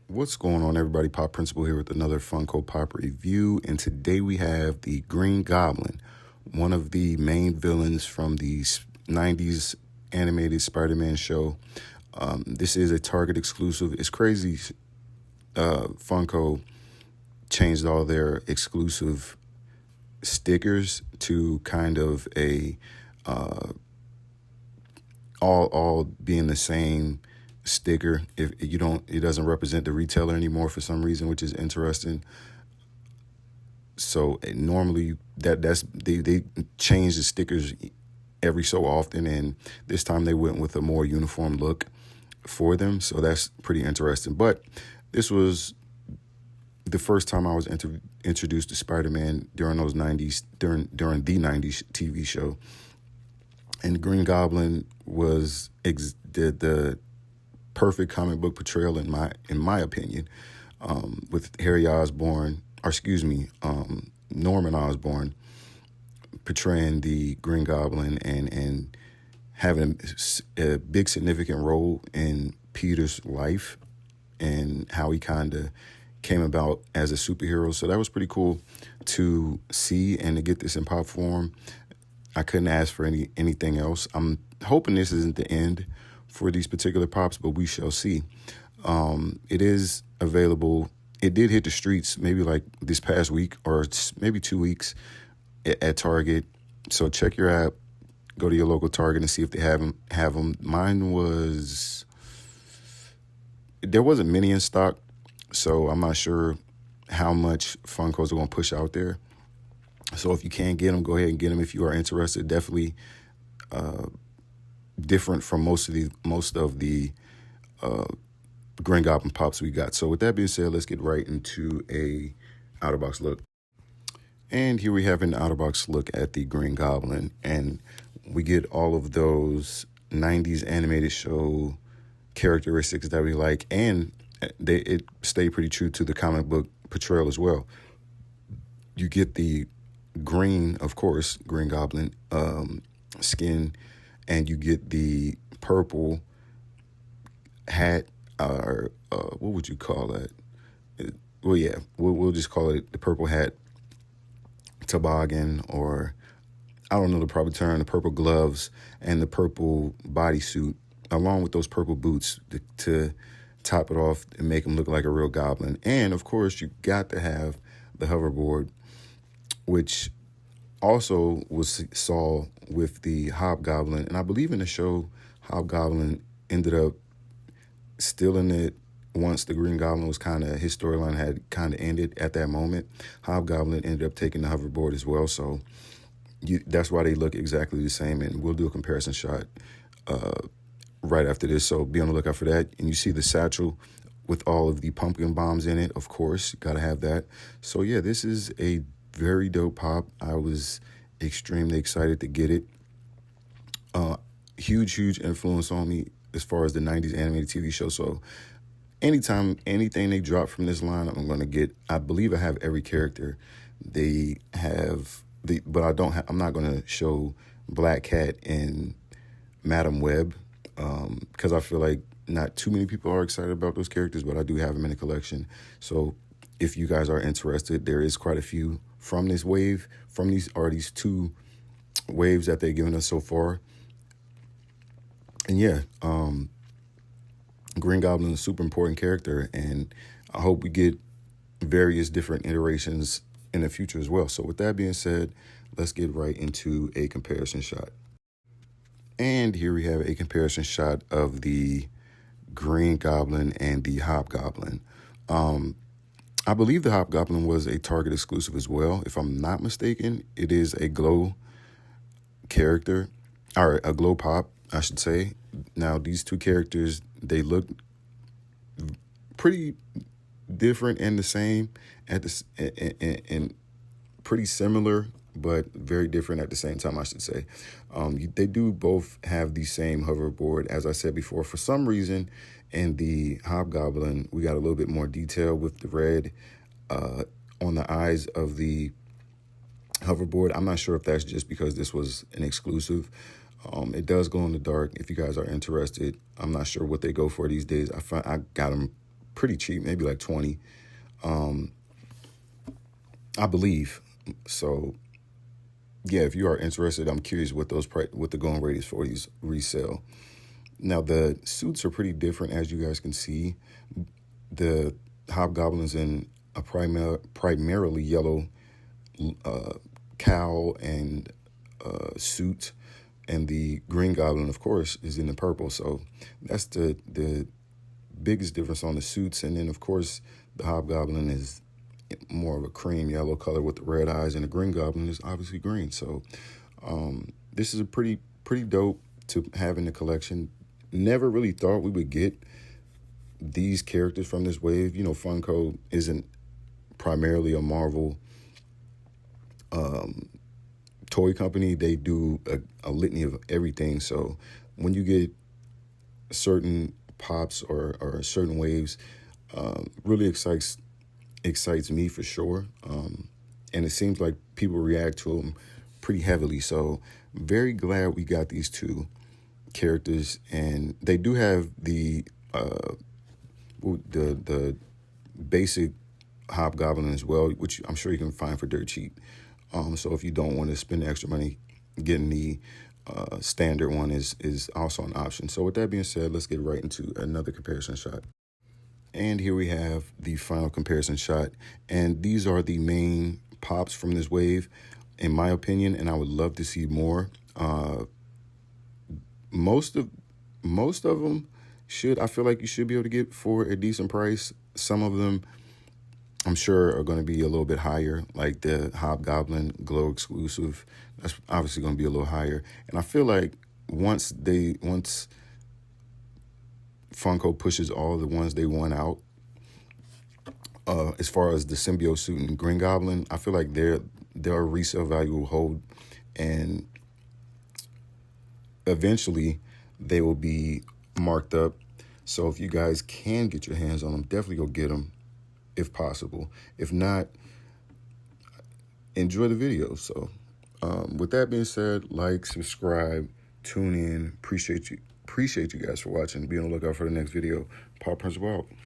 What's going on, everybody? Pop Principal here with another Funko Pop review, and today we have the Green Goblin, one of the main villains from the 90s animated Spider-Man show. This is a Target exclusive. It's crazy. Funko changed all their exclusive stickers to kind of a all being the same sticker. If you don't, it doesn't represent the retailer anymore for some reason, which is interesting. So normally they change the stickers every so often, and this time they went with a more uniform look for them. So that's pretty interesting. But this was the first time I was introduced to Spider-Man during those 90s, during the 90s TV show. And the Green Goblin was the perfect comic book portrayal in my opinion, with Norman Osborn portraying the Green Goblin and having a big significant role in Peter's life and how he kind of came about as a superhero. So that was pretty cool to see and to get this in pop form. I couldn't ask for anything else. I'm hoping this isn't the end for these particular pops, but we shall see. It is available. It did hit the streets maybe like this past week or maybe 2 weeks at Target. So check your app, go to your local Target and see if they have them. There wasn't many in stock, so I'm not sure how much Funkos are going to push out there. So if you can't get them, go ahead and get them if you are interested. Definitely different from most of the Green Goblin pops we got. So with that being said, let's get right into a out-of-box look. And here we have an out-of-box look at the Green Goblin, and we get all of those 90s animated show characteristics that we like, and it stayed pretty true to the comic book portrayal as well. You get the green, of course, Green Goblin skin, and you get the purple hat, or what would you call that? Well, yeah, we'll just call it the purple hat toboggan, or I don't know the proper term, the purple gloves and the purple bodysuit, along with those purple boots to top it off and make him look like a real goblin. And, of course, you got to have the hoverboard, which also saw with the Hobgoblin. And I believe in the show, Hobgoblin ended up stealing it once the Green Goblin was his storyline had kind of ended at that moment. Hobgoblin ended up taking the hoverboard as well. So that's why they look exactly the same. And we'll do a comparison shot right after this. So be on the lookout for that. And you see the satchel with all of the pumpkin bombs in it. Of course, got to have that. So yeah, this is a very dope pop. I was extremely excited to get it. Huge influence on me as far as the 90s animated TV show. So anytime anything they drop from this line, I'm going to get. I believe I have every character they have, but I'm not going to show Black Cat and Madam Web because I feel like not too many people are excited about those characters, but I do have them in the collection. So if you guys are interested, there is quite a few from this wave, these two waves that they've given us so far. And yeah, Green Goblin is a super important character, and I hope we get various different iterations in the future as well. So with that being said, let's get right into a comparison shot. And here we have a comparison shot of the Green Goblin and the Hobgoblin. I believe the Hobgoblin was a Target exclusive as well. If I'm not mistaken, it is a glow character, or a glow pop, I should say. Now, these two characters, they look pretty different and the same and pretty similar, but very different at the same time, I should say. They do both have the same hoverboard, as I said before. For some reason, in the Hobgoblin, we got a little bit more detail with the red on the eyes of the hoverboard. I'm not sure if that's just because this was an exclusive. It does glow in the dark if you guys are interested. I'm not sure what they go for these days. I got them pretty cheap, maybe like 20, I believe. So yeah, if you are interested, I'm curious what what the going rate is for these resale. Now the suits are pretty different, as you guys can see. The Hobgoblin's in a primarily yellow cowl and suit, and the Green Goblin, of course, is in the purple. So that's the biggest difference on the suits. And then, of course, the Hobgoblin is more of a cream yellow color with the red eyes, and the Green Goblin is obviously green. So this is a pretty dope to have in the collection. Never really thought we would get these characters from this wave. You know, Funko isn't primarily a Marvel toy company. They do a litany of everything. So when you get certain pops or certain waves, really excites me for sure. And it seems like people react to them pretty heavily. So very glad we got these two characters, and they do have the basic Hobgoblin as well, which I'm sure you can find for dirt cheap. So if you don't want to spend extra money, getting the standard one is also an option. So with that being said, let's get right into another comparison shot. And here we have the final comparison shot. And these are the main pops from this wave, in my opinion, and I would love to see more. Most of them I feel like you should be able to get for a decent price. Some of them I'm sure are going to be a little bit higher, like the Hobgoblin Glow exclusive. That's obviously going to be a little higher. And I feel like once Funko pushes all the ones they want out, as far as the symbiote suit and Green Goblin, I feel like their resale value will hold, and eventually they will be marked up. So if you guys can get your hands on them, definitely go get them if possible. If not, enjoy the video. So with that being said, like, subscribe, tune in. Appreciate you guys for watching. Be on the lookout for the next video. Paw Principal out.